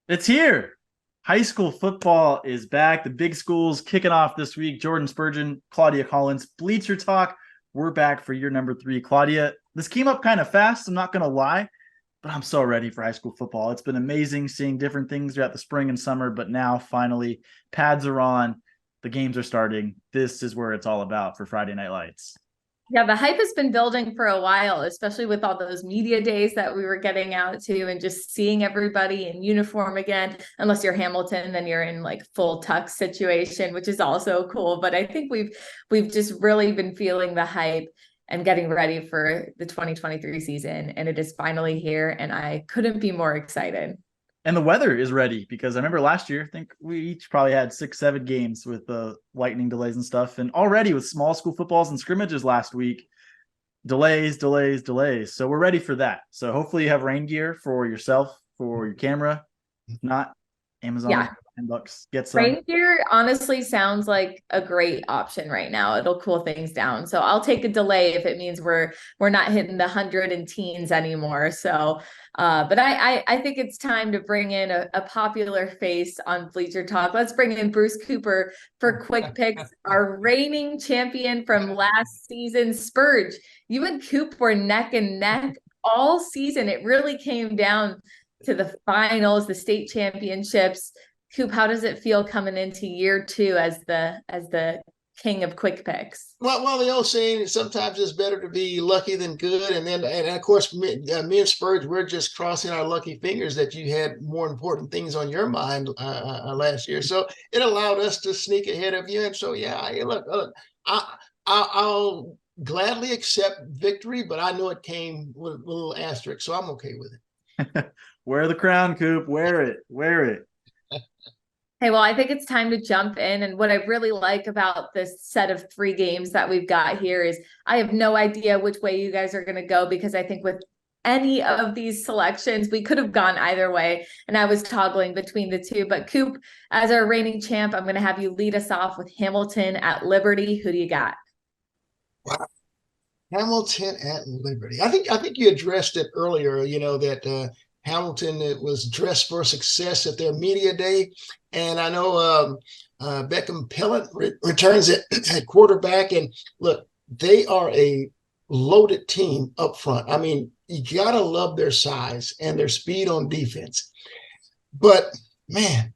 It's here. High school football is back. The big schools kicking off this week. Jordan Spurgeon, Claudia Collins, Bleacher Talk. We're back for year number 3. Claudia, this came up kind of fast. I'm not going to lie, but I'm so ready for high school football. It's been amazing seeing different things throughout the spring and summer, but now finally pads are on. The games are starting. This is where it's all about for Friday Night Lights. Yeah, the hype has been building for a while, especially with all those media days that we were getting out to and just seeing everybody in uniform again. Unless you're Hamilton, then you're in like full tux situation, which is also cool. But I think we've just really been feeling the hype and getting ready for the 2023 season. And it is finally here. And I couldn't be more excited. And the weather is ready because I remember last year, I think we each probably had 6-7 games with the lightning delays and stuff. And already with small school footballs and scrimmages last week, delays. So we're ready for that. So hopefully you have rain gear for yourself, for your camera. If not, Amazon, Yeah. $10, get some. Rain gear honestly sounds like a great option right now. It'll cool things down. So I'll take a delay if it means we're not hitting the 100 and teens anymore. So but I think it's time to bring in a popular face on Bleacher Talk. Let's bring in Bruce Cooper for quick picks, our reigning champion from last season. Spurge, you and Coop were neck and neck all season. It really came down to the finals, the state championships. Coop, how does it feel coming into year 2 as the king of quick picks? Well, the old saying is sometimes it's better to be lucky than good, and of course, me and Spurge, we're just crossing our lucky fingers that you had more important things on your mind last year, so it allowed us to sneak ahead of you. And so, yeah, look, I'll gladly accept victory, but I know it came with a little asterisk, so I'm okay with it. Wear the crown, Coop. Wear it. Hey, well, I think it's time to jump in. And what I really like about this set of 3 games that we've got here is I have no idea which way you guys are going to go, because I think with any of these selections, we could have gone either way. And I was toggling between the 2. But Coop, as our reigning champ, I'm going to have you lead us off with Hamilton at Liberty. Who do you got? Wow. Hamilton at Liberty. I think you addressed it earlier, that Hamilton was dressed for success at their media day. And I know Beckham Pellet returns at quarterback. And look, they are a loaded team up front. I mean, you got to love their size and their speed on defense. But, man,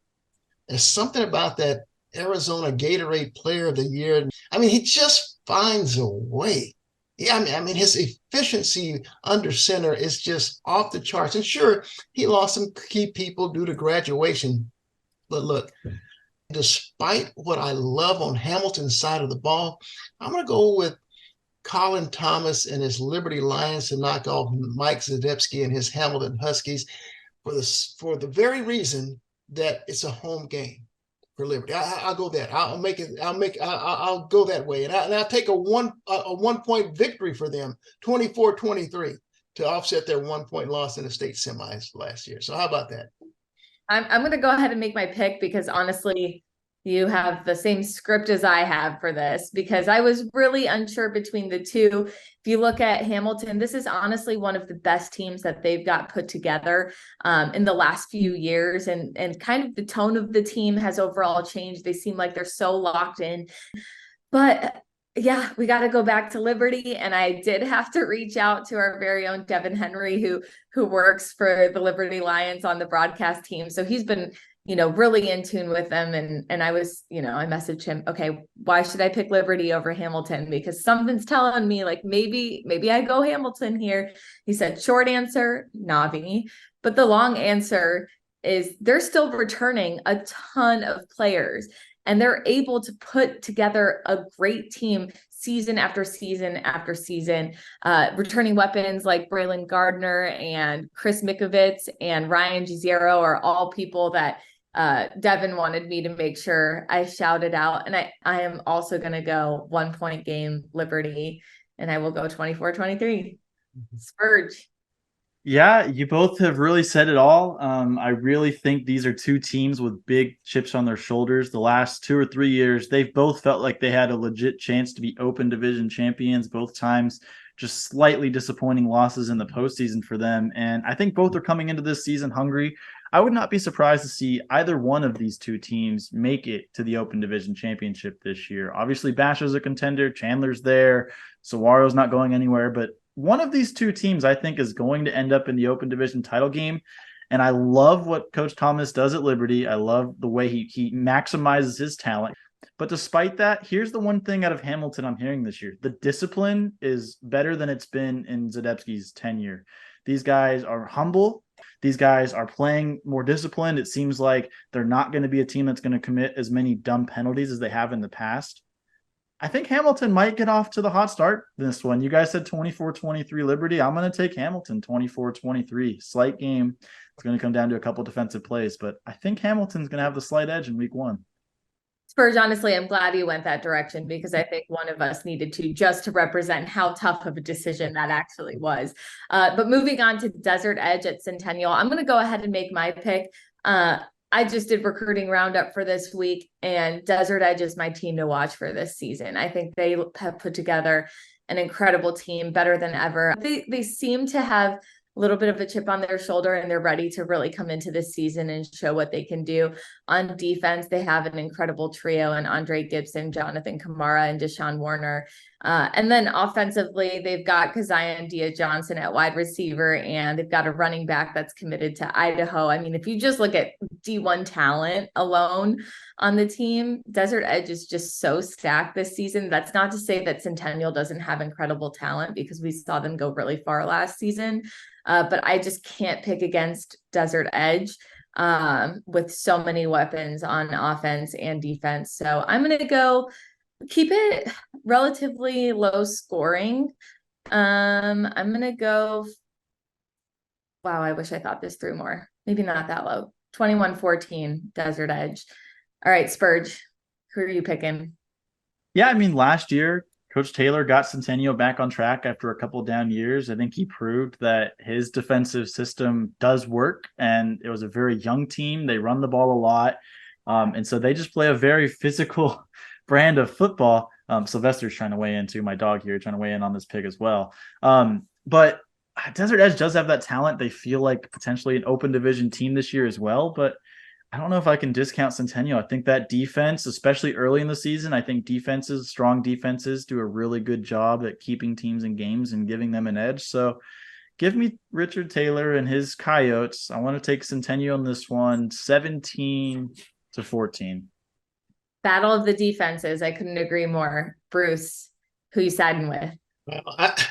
there's something about that Arizona Gatorade Player of the Year. I mean, he just finds a way. Yeah, I mean, his efficiency under center is just off the charts. And sure, he lost some key people due to graduation. But look, despite what I love on Hamilton's side of the ball, I'm going to go with Colin Thomas and his Liberty Lions to knock off Mike Zadepski and his Hamilton Huskies for the very reason that it's a home game for Liberty. I'll go that. I'll go that way. And I'll take a 1-point victory for them, 24-23, to offset their 1-point loss in the state semis last year. So how about that? I'm going to go ahead and make my pick, because honestly, you have the same script as I have for this, because I was really unsure between the 2. If you look at Hamilton, this is honestly one of the best teams that they've got put together in the last few years. And kind of the tone of the team has overall changed. They seem like they're so locked in. But yeah, we got to go back to Liberty. And I did have to reach out to our very own Devin Henry, who works for the Liberty Lions on the broadcast team. So he's been, really in tune with them. And I was, I messaged him, okay, why should I pick Liberty over Hamilton? Because something's telling me like, maybe I go Hamilton here. He said, short answer, Navi. But the long answer is they're still returning a ton of players, and they're able to put together a great team season after season after season. Returning weapons like Braylon Gardner and Chris Mikovits and Ryan Giziero are all people that Devin wanted me to make sure I shouted out. And I am also going to go 1-point game Liberty, and I will go 24-23. Spurge. Yeah, you both have really said it all. I really think these are 2 teams with big chips on their shoulders. The last 2 or 3 years, they've both felt like they had a legit chance to be open division champions both times. Just slightly disappointing losses in the postseason for them. And I think both are coming into this season hungry. I would not be surprised to see either one of these two teams make it to the Open Division Championship this year. Obviously, Basher's a contender. Chandler's there. Saguaro's not going anywhere. But one of these two teams, I think, is going to end up in the Open Division title game. And I love what Coach Thomas does at Liberty. I love the way he maximizes his talent. But despite that, here's the one thing out of Hamilton I'm hearing this year. The discipline is better than it's been in Zadebski's tenure. These guys are humble. These guys are playing more disciplined. It seems like they're not going to be a team that's going to commit as many dumb penalties as they have in the past. I think Hamilton might get off to the hot start this one. You guys said 24-23 Liberty. I'm going to take Hamilton 24-23. Slight game. It's going to come down to a couple defensive plays, but I think Hamilton's going to have the slight edge in week one. Spurge, honestly, I'm glad you went that direction because I think one of us needed to, just to represent how tough of a decision that actually was. But moving on to Desert Edge at Centennial, I'm going to go ahead and make my pick. I just did recruiting roundup for this week, and Desert Edge is my team to watch for this season. I think they have put together an incredible team, better than ever. They seem to have a little bit of a chip on their shoulder, and they're ready to really come into this season and show what they can do. On defense, they have an incredible trio and Andre Gibson, Jonathan Kamara, and Deshaun Warner. And then offensively, they've got Keziah Dia-Johnson at wide receiver, and they've got a running back that's committed to Idaho. I mean, if you just look at D1 talent alone on the team, Desert Edge is just so stacked this season. That's not to say that Centennial doesn't have incredible talent, because we saw them go really far last season. But I just can't pick against Desert Edge with so many weapons on offense and defense. So I'm going to go keep it relatively low scoring. I'm going to go, wow, I wish I thought this through more. Maybe not that low. 21-14 Desert Edge. All right, Spurge, who are you picking? Yeah, I mean, last year, Coach Taylor got Centennial back on track after a couple of down years. I think he proved that his defensive system does work, and it was a very young team. They run the ball a lot, and so they just play a very physical brand of football. Sylvester's trying to weigh in too, my dog here, trying to weigh in on this pick as well. But Desert Edge does have that talent. They feel like potentially an open division team this year as well, but I don't know if I can discount Centennial. I think that defense, especially early in the season, I think strong defenses do a really good job at keeping teams in games and giving them an edge. So give me Richard Taylor and his Coyotes. I want to take Centennial in this one, 17-14. Battle of the defenses. I couldn't agree more. Bruce, who you siding with? Well,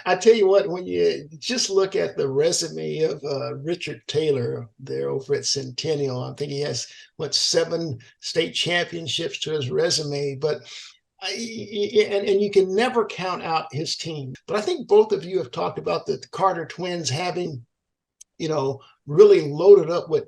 I tell you what, when you just look at the resume of Richard Taylor there over at Centennial, I think he has, 7 state championships to his resume, but and you can never count out his team. But I think both of you have talked about the Carter twins having, really loaded up with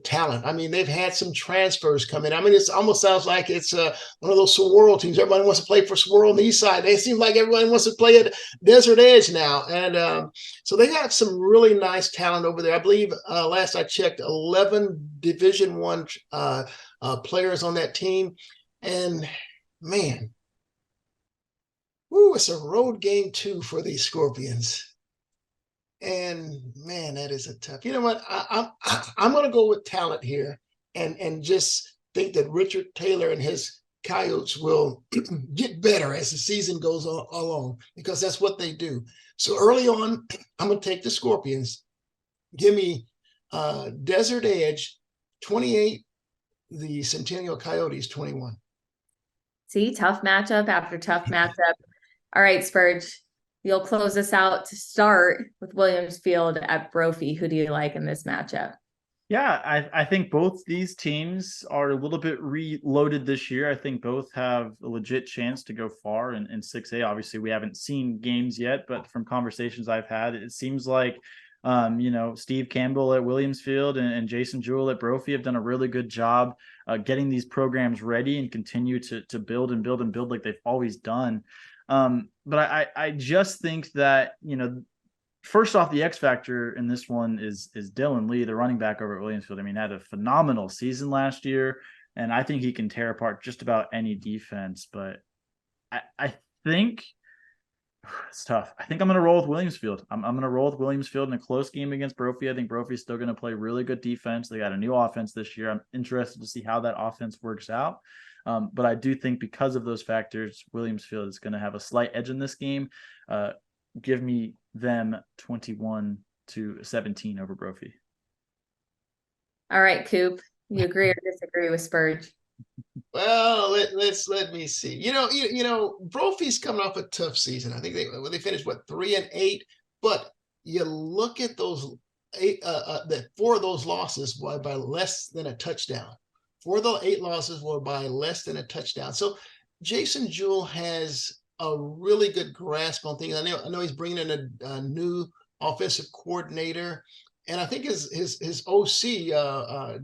talent. I mean, they've had some transfers come in. I mean, it almost sounds like it's one of those swirl teams. Everybody wants to play for Swirl on the east side. They seem like everyone wants to play at Desert Edge now. And so they got some really nice talent over there. I believe last I checked, 11 Division I players on that team. And man, it's a road game too for these Scorpions. And man, that is a tough. You know what? I'm going to go with talent here, and just think that Richard Taylor and his Coyotes will get better as the season goes along, because that's what they do. So early on, I'm going to take the Scorpions. Give me Desert Edge 28, the Centennial Coyotes 21. See, tough matchup after tough matchup. All right, Spurge. You'll close us out to start with Williams Field at Brophy. Who do you like in this matchup? Yeah, I think both these teams are a little bit reloaded this year. I think both have a legit chance to go far in 6A. Obviously, we haven't seen games yet, but from conversations I've had, it seems like Steve Campbell at Williams Field and Jason Jewell at Brophy have done a really good job getting these programs ready and continue to build and build and build like they've always done. But I just think that, first off, the X factor in this one is Dylan Lee, the running back over at Williamsfield. I mean, had a phenomenal season last year, and I think he can tear apart just about any defense. But I think It's tough. I think I'm going to roll with Williamsfield. I'm going to roll with Williamsfield in a close game against Brophy. I think Brophy's still going to play really good defense. They got a new offense this year. I'm interested to see how that offense works out. But I do think because of those factors, Williamsfield is going to have a slight edge in this game. Give me them 21-17 over Brophy. All right, Coop. You agree or disagree with Spurge? Well, let me see. You know, Brophy's coming off a tough season. I think they finished 3-8, but you look at those 8 that 4 of those losses were by less than a touchdown. 4 of the 8 losses were by less than a touchdown. So Jason Jewell has a really good grasp on things. I know he's bringing in a new offensive coordinator. And I think his OC,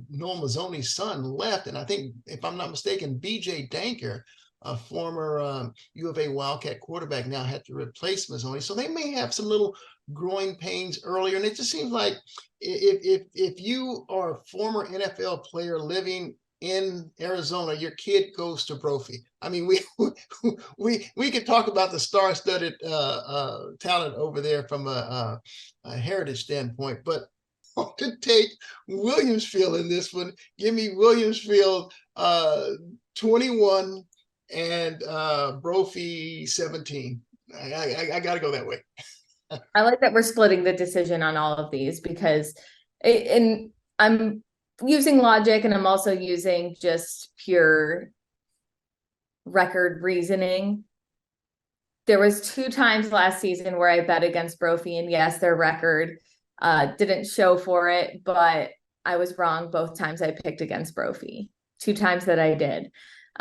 Noel Mazzoni's son, left. And I think, if I'm not mistaken, B.J. Danker, a former U of A Wildcat quarterback, now had to replace Mazzoni. So they may have some little growing pains earlier. And it just seems like if you are a former NFL player living in Arizona, your kid goes to Brophy. I mean, we could talk about the star-studded talent over there from a heritage standpoint, but I want to take Williamsfield in this one. Give me Williamsfield 21 and Brophy 17. I got to go that way. I like that we're splitting the decision on all of these because I'm using logic and I'm also using just pure record reasoning. There was 2 times last season where I bet against Brophy, and yes, their record didn't show for it, but I was wrong both times I picked against Brophy. 2 times that I did.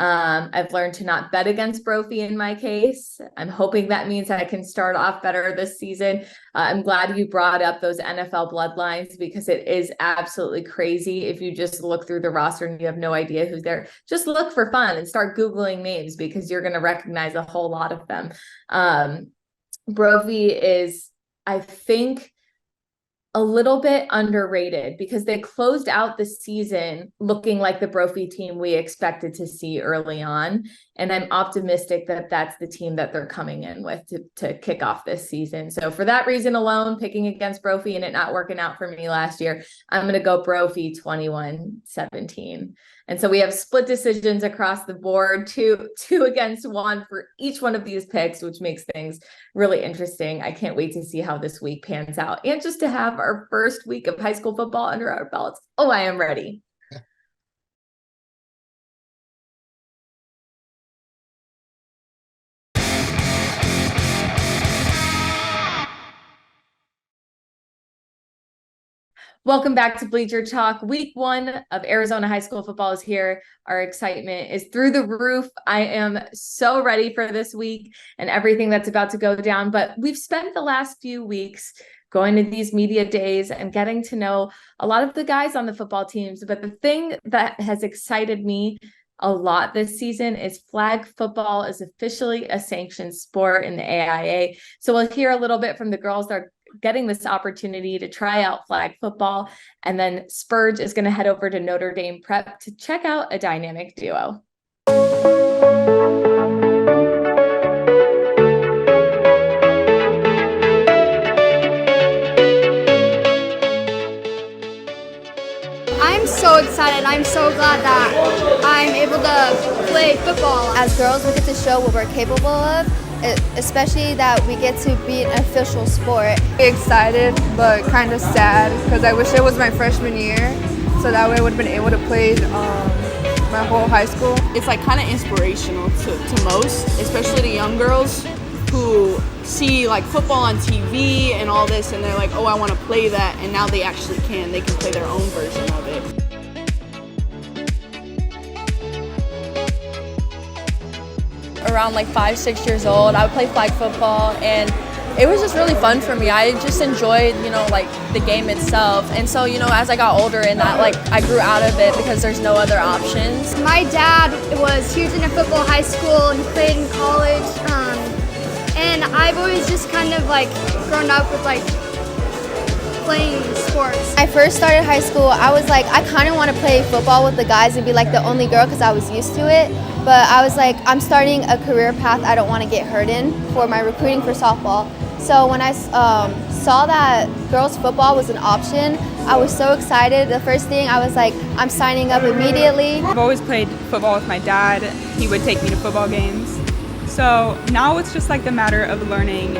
I've learned to not bet against Brophy in my case. I'm hoping that means I can start off better this season. I'm glad you brought up those NFL bloodlines because it is absolutely crazy. If you just look through the roster and you have no idea who's there, just look for fun and start Googling names because you're going to recognize a whole lot of them. Brophy is, I think, a little bit underrated because they closed out the season looking like the Brophy team we expected to see early on. And I'm optimistic that that's the team that they're coming in with to kick off this season. So for that reason alone, picking against Brophy and it not working out for me last year, I'm going to go Brophy 21-17. And so we have split decisions across the board, two against 1 for each one of these picks, which makes things really interesting. I can't wait to see how this week pans out and just to have our first week of high school football under our belts. Oh, I am ready. Welcome back to Bleacher Talk. Week 1 of Arizona high school football is here. Our excitement is through the roof. I am so ready for this week and everything that's about to go down. But we've spent the last few weeks going to these media days and getting to know a lot of the guys on the football teams. But the thing that has excited me a lot this season is flag football is officially a sanctioned sport in the AIA. So we'll hear a little bit from the girls that are getting this opportunity to try out flag football. And then Spurge is going to head over to Notre Dame Prep to check out a dynamic duo. I'm so excited. I'm so glad that I'm able to play football. As girls, we get to show what we're capable of, especially that we get to be an official sport. Excited, but kind of sad because I wish it was my freshman year, so that way I would have been able to play my whole high school. It's like kind of inspirational to most, especially the young girls who see like football on TV and all this, and they're like, oh, I want to play that, and now they actually can. They can play their own version of it. Around like 5-6 years old, I would play flag football, and it was just really fun for me. I just enjoyed, like the game itself. And so, as I got older and that, like, I grew out of it because there's no other options. My dad was huge into football high school and he played in college. And I've always just kind of like grown up with like playing sports. I first started high school, I was like, I kind of want to play football with the guys and be like the only girl because I was used to it. but I was like, I'm starting a career path I don't want to get hurt in for my recruiting for softball. So when I saw that girls football was an option, I was so excited. The first thing I was like, I'm signing up immediately. I've always played football with my dad. He would take me to football games. So now it's just like the matter of learning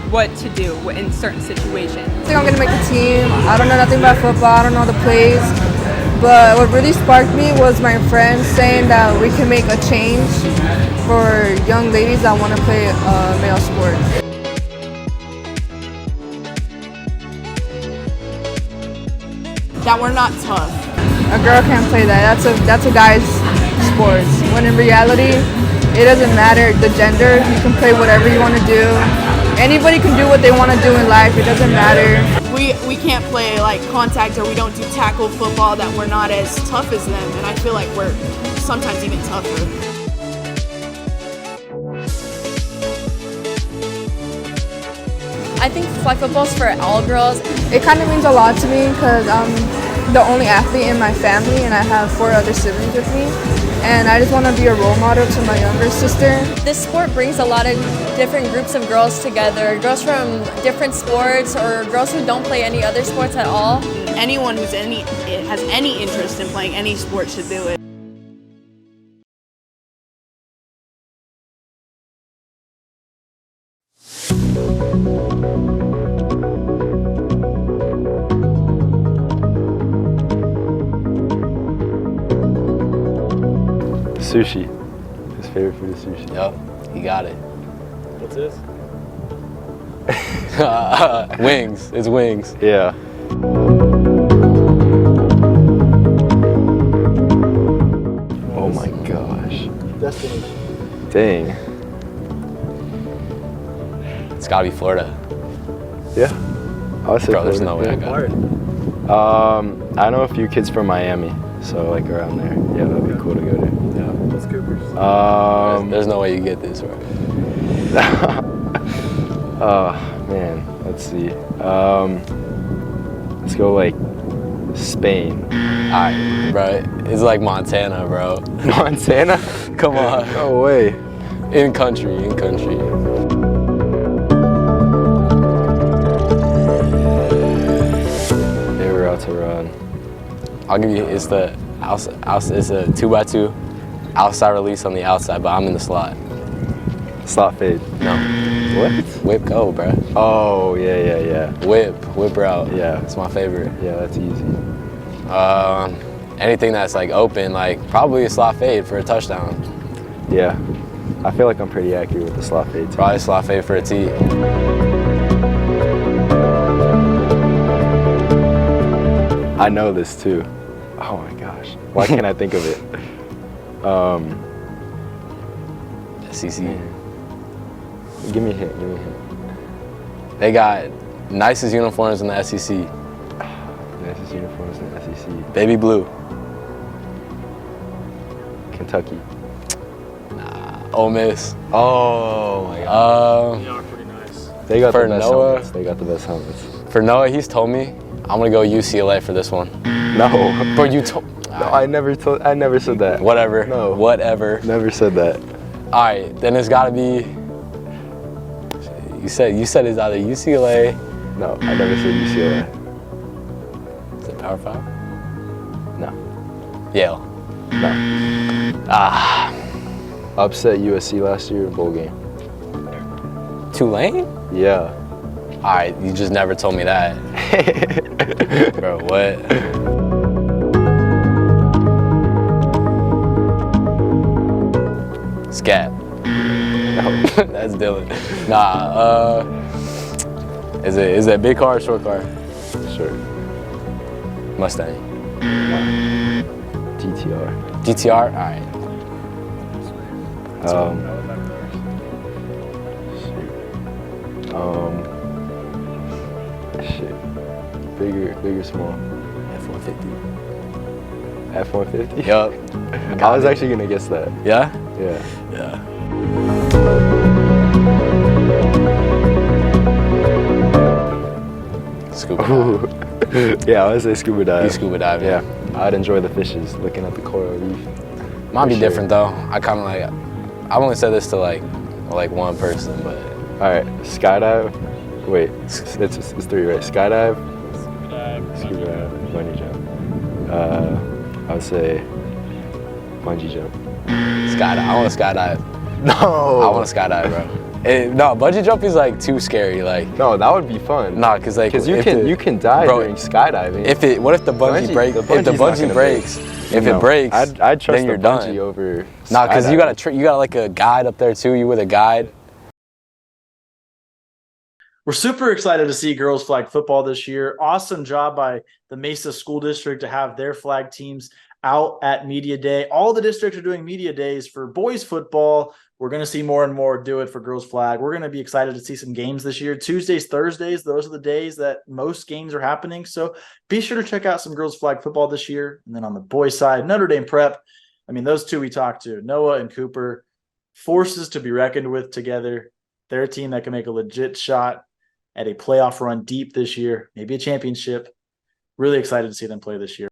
what to do in certain situations. I think I'm gonna make the team. I don't know nothing about football, I don't know the plays, but what really sparked me was my friends saying that we can make a change for young ladies that want to play a male sport. That we're not tough. A girl can't play that. That's a guy's sport. When in reality, it doesn't matter the gender. You can play whatever you want to do. Anybody can do what they want to do in life. It doesn't matter. We can't play like contact, or we don't do tackle football, that we're not as tough as them, and I feel like we're sometimes even tougher. I think flag football is for all girls. It kind of means a lot to me because I'm the only athlete in my family and I have 4 other siblings with me. And I just want to be a role model to my younger sister. This sport brings a lot of different groups of girls together. Girls from different sports or girls who don't play any other sports at all. Anyone has any interest in playing any sport should do it. Sushi. His favorite food is sushi. Yup, he got it. What's this? Wings. It's wings. Yeah. Oh my gosh. Destination. Dang. It's gotta be Florida. Yeah. I would say Bro, there's Florida. no way I got it. I know a few kids from Miami, so like around there. Yeah, that'd be cool to go to. Yeah. Let's go first. There's no way you get this, bro. Oh man, let's see. Let's go like Spain. Alright, bro. It's like Montana, bro. Montana? Come on. No way. In country. Favorite route to run. I'll give you. It's the it's a 2x2 outside release on the outside, but I'm in the slot. Slot fade. No. What? Whip go, bro. Oh yeah. Whip route. Yeah. It's my favorite. Yeah, that's easy. Anything that's like open, like probably a slot fade for a touchdown. Yeah. I feel like I'm pretty accurate with the slot fade too. Probably slot fade for a tee. I know this too. Oh my gosh. Why can't I think of it? SEC. Give me a hint. They got nicest uniforms in the SEC. Nicest uniforms in the SEC. Baby blue. Kentucky. Ole Miss. Oh my god. They are pretty nice. They got for the best Noah- helmets. They got the best helmets. For Noah, he's told me I'm gonna go UCLA for this one. No. But you told. No, I never said that. Whatever. No. Whatever. Never said that. All right, then it's gotta be. You said it's either UCLA. No, I never said UCLA. Is it Power 5? No. Yale. No. Upset USC last year, bowl game. Tulane? Yeah. All right, you just never told me that. Bro, what? Scat. No. That's Dylan. Nah, is it a big car or short car? Sure. Mustang. GTR. GTR? All right. Shit. Bigger, small. F-150. F-150? Yup. I was actually gonna guess that. Yeah? Yeah. Yeah. Scuba dive. Yeah, I would say scuba dive. You scuba diving. Yeah. I'd enjoy the fishes, looking at the coral reef. Might be different though. I kind of like, I've only said this to like one person, but. All right, skydive. Wait, it's 3, right? Skydive, scuba dive, bungee jump. I would say bungee jump. Skydive. I want to skydive. No. I want to skydive, bro. No, bungee jump is like too scary. Like. No, that would be fun. Nah, cause you can die during skydiving. What if the bungee breaks? If the bungee breaks, it breaks, I'd trust then you're the bungee done. over. Nah, cause you got like a guide up there too. You with a guide. We're super excited to see girls flag football this year. Awesome job by the Mesa School District to have their flag teams out at Media Day. All the districts are doing Media Days for boys football. We're going to see more and more do it for girls flag. We're going to be excited to see some games this year. Tuesdays, Thursdays, those are the days that most games are happening. So be sure to check out some girls flag football this year. And then on the boys side, Notre Dame Prep. I mean, those two we talked to, Noah and Cooper, forces to be reckoned with together. They're a team that can make a legit shot at a playoff run deep this year, maybe a championship. Really excited to see them play this year.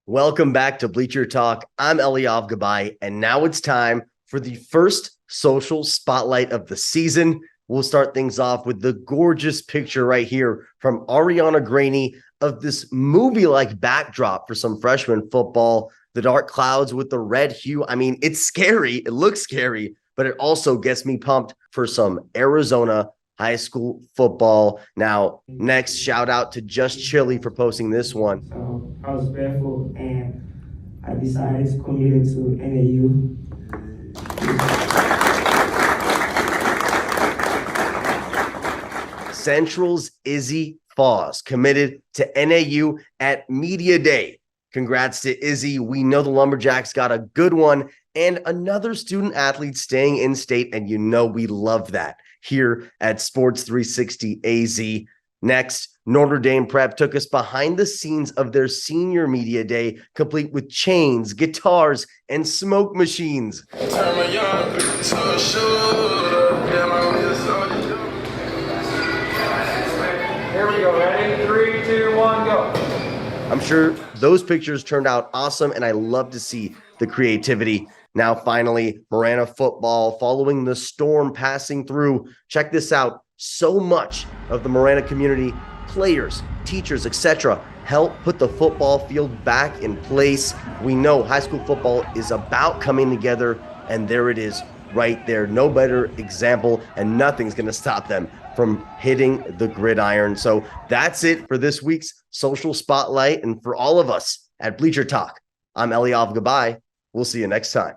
Welcome back to Bleacher Talk. I'm Eliav Gabai, and now it's time for the first social spotlight of the season. We'll start things off with the gorgeous picture right here from Ariana Graney of this movie-like backdrop for some freshman football. The dark clouds with the red hue. I mean, it's scary. It looks scary, but it also gets me pumped for some Arizona high school football. Now, next, shout out to Just Chili for posting this one. So I was barefoot and I decided to commute to NAU. Central's Izzy Foss committed to NAU at Media Day. Congrats to Izzy. We know the Lumberjacks got a good one and another student athlete staying in state, and you know we love that here at Sports 360 AZ. Next, Notre Dame Prep took us behind the scenes of their senior media day, complete with chains, guitars, and smoke machines. Here we go. Ready? 3, 2, 1, go. I'm sure those pictures turned out awesome, and I love to see the creativity. Now, finally, Marana football following the storm passing through. Check this out. So much of the Marana community, players, teachers, etc., help put the football field back in place. We know high school football is about coming together, and there it is right there. No better example, and nothing's going to stop them from hitting the gridiron. So that's it for this week's Social Spotlight. And for all of us at Bleacher Talk, I'm Eliav Gabai. We'll see you next time.